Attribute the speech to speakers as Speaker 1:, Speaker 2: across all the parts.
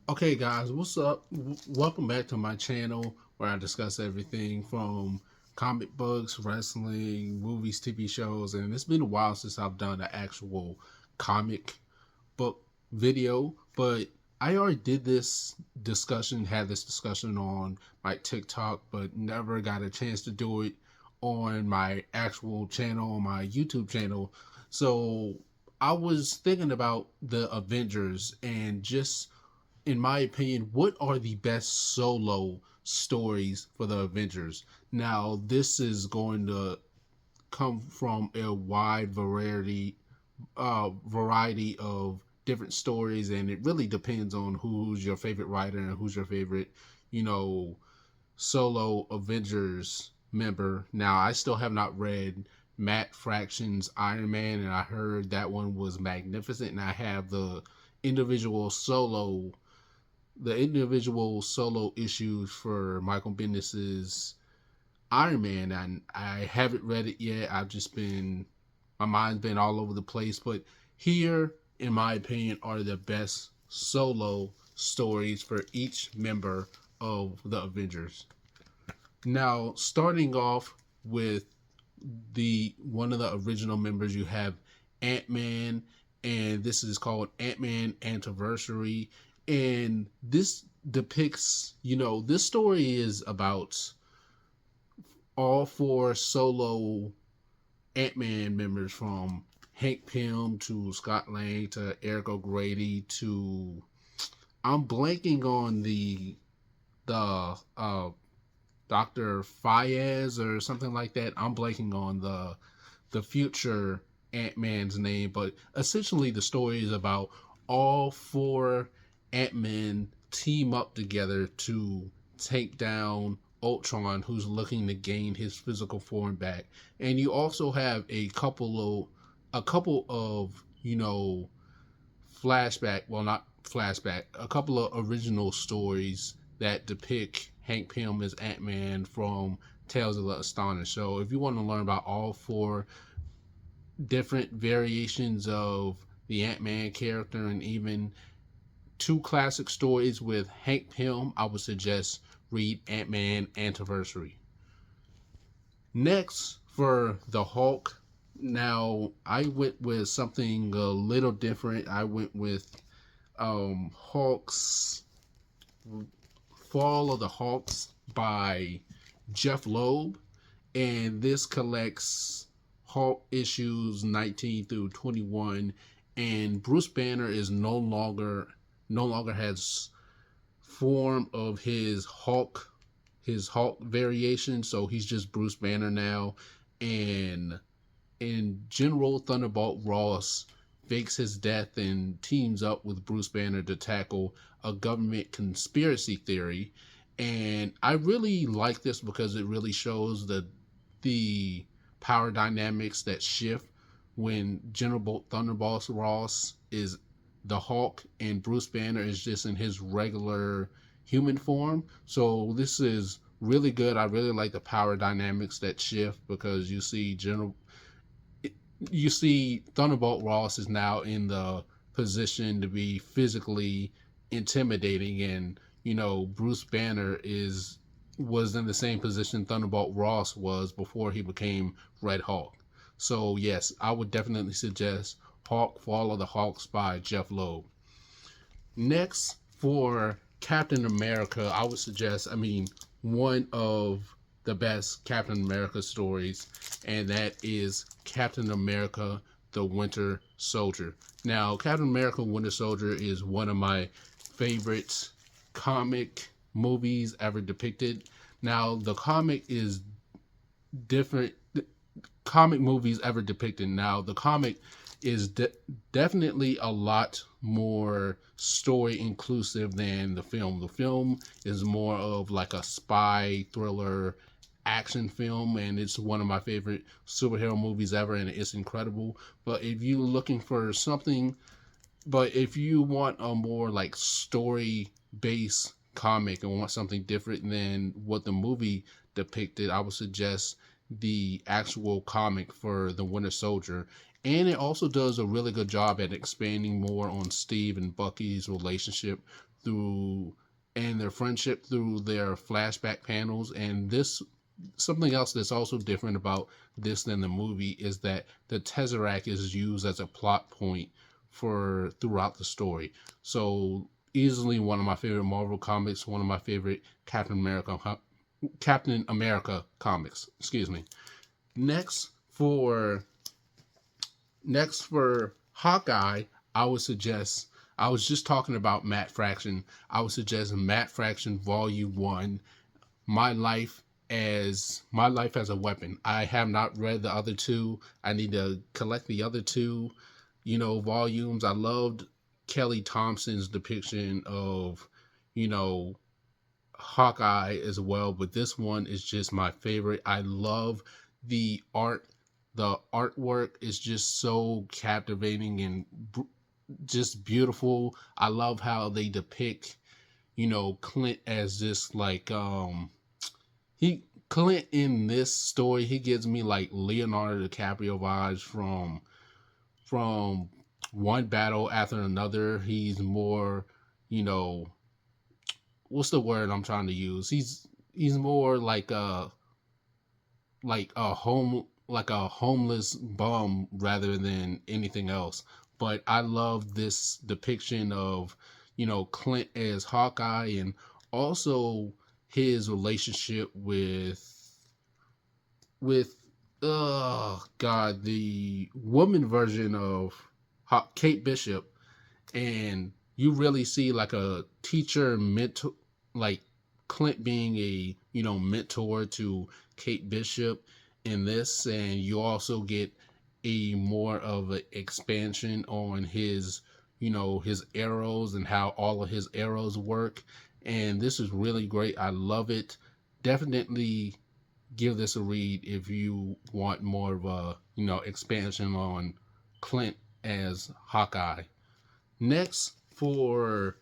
Speaker 1: Okay, guys, what's up? Welcome back to my channel where I discuss everything from comic books, wrestling, movies, TV shows, and it's been a while since I've done an actual comic book video, but I already did had this discussion on my TikTok, but never got a chance to do it on my actual channel, on my YouTube channel. So I was thinking about the Avengers and just in my opinion, what are the best solo stories for the Avengers? Now, this is going to come from a wide variety of different stories, and it really depends on who's your favorite writer and who's your favorite, you know, solo Avengers member. Now, I still have not read Matt Fraction's Iron Man, and I heard that one was magnificent, and I have individual solo issues for Michael Bendis's Iron Man, and I haven't read it yet. My mind's been all over the place, but here, in my opinion, are the best solo stories for each member of the Avengers. Now, starting off with the one of the original members, you have Ant-Man, and this is called Ant-Man Anniversary. And this depicts, this story is about all four solo Ant-Man members, from Hank Pym to Scott Lang to Eric O'Grady to I'm blanking on the Dr. Fayez or something like that. I'm blanking on the future Ant-Man's name, but essentially the story is about all four Ant-Man team up together to take down Ultron, who's looking to gain his physical form back. And you also have a couple of flashback, well, not flashback, a couple of original stories that depict Hank Pym as Ant-Man from Tales of the Astonished. So if you want to learn about all four different variations of the Ant-Man character and even two classic stories with Hank Pym, I would suggest read Ant-Man Anniversary. Next, for the Hulk, now I went with something a little different. I went with Hulk's Fall of the Hulks by Jeff Loeb, and this collects Hulk issues 19 through 21, and Bruce Banner is no longer has form of his Hulk variation, so he's just Bruce Banner now. And General Thunderbolt Ross fakes his death and teams up with Bruce Banner to tackle a government conspiracy theory. And I really like this because it really shows the power dynamics that shift when General Thunderbolt Ross is the Hulk and Bruce Banner is just in his regular human form. So this is really good. I really like the power dynamics that shift because you see Thunderbolt Ross is now in the position to be physically intimidating, and Bruce Banner was in the same position Thunderbolt Ross was before he became Red Hulk. So yes, I would definitely suggest Hulk Fall of the Hulks by Jeff Loeb. Next, for Captain America, I would suggest, one of the best Captain America stories, and that is Captain America the Winter Soldier. Now, Captain America Winter Soldier is one of my favorite comic movies ever depicted. Now, the comic is different comic movies ever depicted. Now, the comic is definitely a lot more story inclusive than the film. The film is more of like a spy thriller action film, and it's one of my favorite superhero movies ever, and it's incredible. But if you want a more like story based comic and want something different than what the movie depicted, I would suggest the actual comic for the Winter Soldier. And it also does a really good job at expanding more on Steve and Bucky's relationship through and their friendship through their flashback panels. And this something else that's also different about this than the movie is that the Tesseract is used as a plot point for throughout the story. So easily one of my favorite Marvel comics, one of my favorite Captain America comics. Excuse me. Next for Hawkeye, I would suggest. I was just talking about Matt Fraction. I would suggest Matt Fraction Volume One, My Life as a Weapon. I have not read the other two. I need to collect the other two, volumes. I loved Kelly Thompson's depiction of, you know, Hawkeye as well, but this one is just my favorite. I love the art. The artwork is just so captivating and just beautiful. I love how they depict, Clint as this he Clint in this story, he gives me like Leonardo DiCaprio vibes from one battle after another. He's more, you know, what's the word I'm trying to use? He's more like a homeless bum rather than anything else. But I love this depiction of, Clint as Hawkeye, and also his relationship with God, the woman version of Kate Bishop. And you really see like a teacher mentor, like Clint being a mentor to Kate Bishop in this. And you also get a more of an expansion on his arrows and how all of his arrows work. And this is really great. I love it. Definitely give this a read if you want more of a expansion on Clint as Hawkeye. Next, for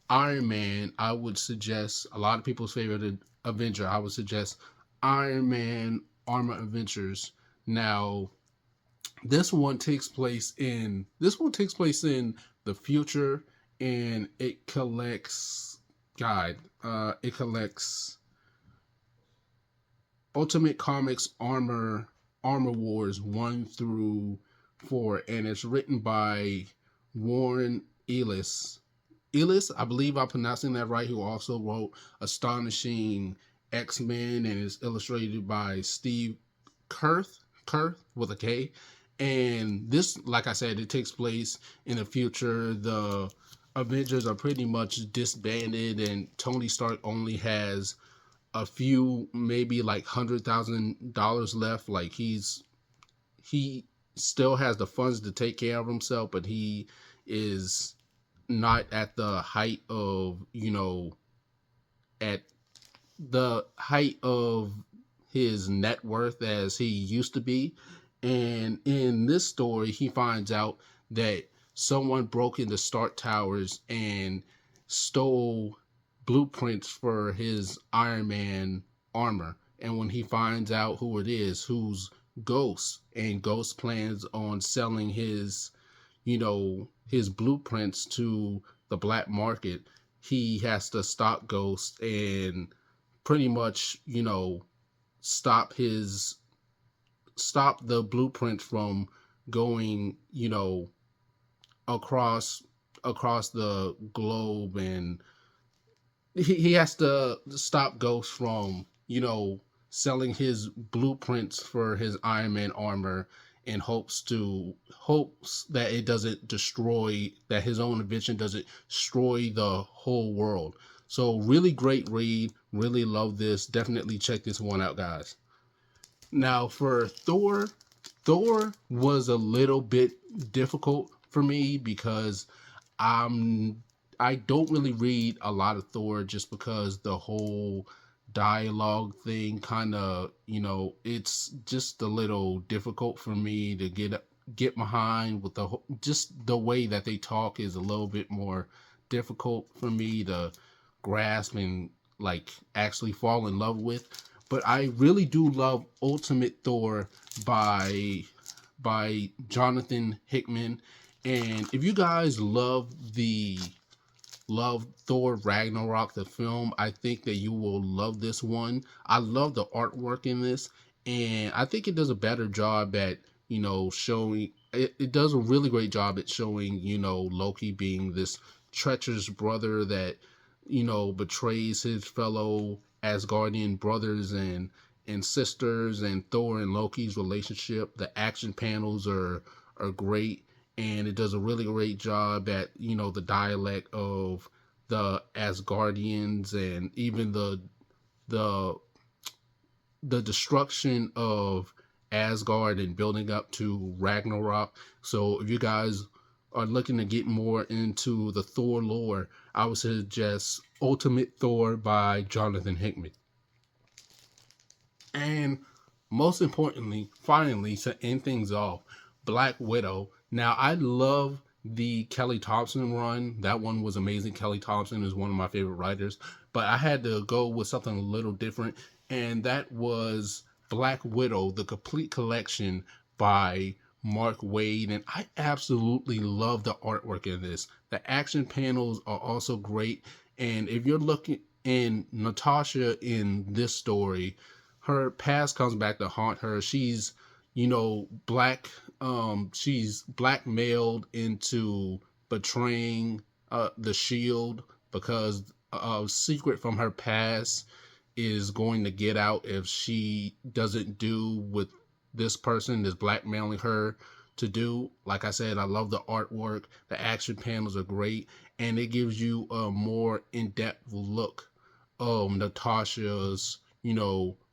Speaker 1: Iron Man, I would suggest a lot of people's favorite Avenger. I would suggest Iron Man Armor Adventures. Now, this one takes place in the future, and it collects Ultimate Comics Armor Wars 1 through 4, and it's written by Warren Ellis, I believe I'm pronouncing that right, who also wrote Astonishing X-Men, and is illustrated by Steve Kurth with a K. And this, like I said, it takes place in the future. The Avengers are pretty much disbanded, and Tony Stark only has a few, maybe like $100,000 left. Like he still has the funds to take care of himself, but he is not at the height of at the height of his net worth as he used to be. And in this story, he finds out that someone broke into Stark Towers and stole blueprints for his Iron Man armor. And when he finds out who it is, who's Ghost, and Ghost plans on selling his blueprints to the black market, he has to stop Ghost and pretty much, stop the blueprints from going, across the globe. And he has to stop Ghost from, selling his blueprints for his Iron Man armor, in hopes that it doesn't destroy, that his own invention doesn't destroy the whole world. So really great read. Really love this. Definitely check this one out, guys. Now for Thor was a little bit difficult for me because I don't really read a lot of Thor, just because the whole dialogue thing kind of, it's just a little difficult for me to get behind. With just the way that they talk is a little bit more difficult for me to grasp and like actually fall in love with. But I really do love Ultimate Thor by Jonathan Hickman. And if you guys love the love Thor Ragnarok, the film, I think that you will love this one. I love the artwork in this, and I think it does a better job at, showing. It does a really great job at showing, Loki being this treacherous brother that, betrays his fellow Asgardian brothers and sisters, and Thor and Loki's relationship. The action panels are great, and it does a really great job at, the dialect of the Asgardians, and even the the destruction of Asgard and building up to Ragnarok. So if you guys are looking to get more into the Thor lore, I would suggest Ultimate Thor by Jonathan Hickman. And most importantly, finally, to end things off, Black Widow. Now, I love the Kelly Thompson run. That one was amazing. Kelly Thompson is one of my favorite writers, but I had to go with something a little different, and that was Black Widow, the complete collection by Mark Wade. And I absolutely love the artwork in this. The action panels are also great. And if you're looking in Natasha in this story, her past comes back to haunt her. She's, black. She's blackmailed into betraying the Shield because a secret from her past is going to get out if she doesn't do what this person is blackmailing her to do. Like I said, I love the artwork. The action panels are great, and it gives you a more in-depth look of Natasha's,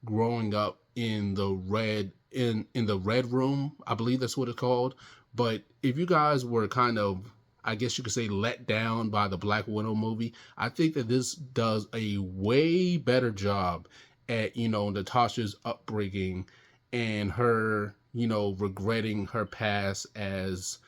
Speaker 1: growing up in the red room. I believe that's what it's called. But if you guys were kind of, I guess you could say, let down by the Black Widow movie, I think that this does a way better job at, Natasha's upbringing and her, regretting her past as,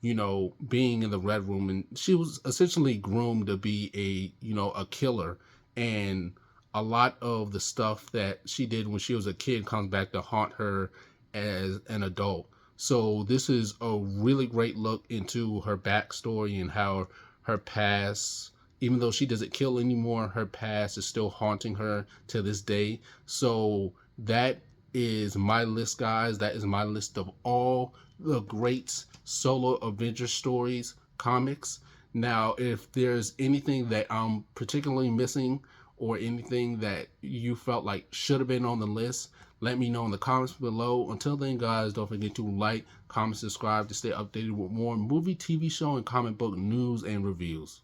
Speaker 1: being in the red room. And she was essentially groomed to be a killer. And a lot of the stuff that she did when she was a kid comes back to haunt her as an adult. So this is a really great look into her backstory and how her past, even though she doesn't kill anymore, her past is still haunting her to this day. So that is my list, guys. That is my list of all the great solo Avengers stories, comics. Now, if there's anything that I'm particularly missing or anything that you felt like should have been on the list, let me know in the comments below. Until then, guys, don't forget to like, comment, subscribe to stay updated with more movie, TV show, and comic book news and reviews.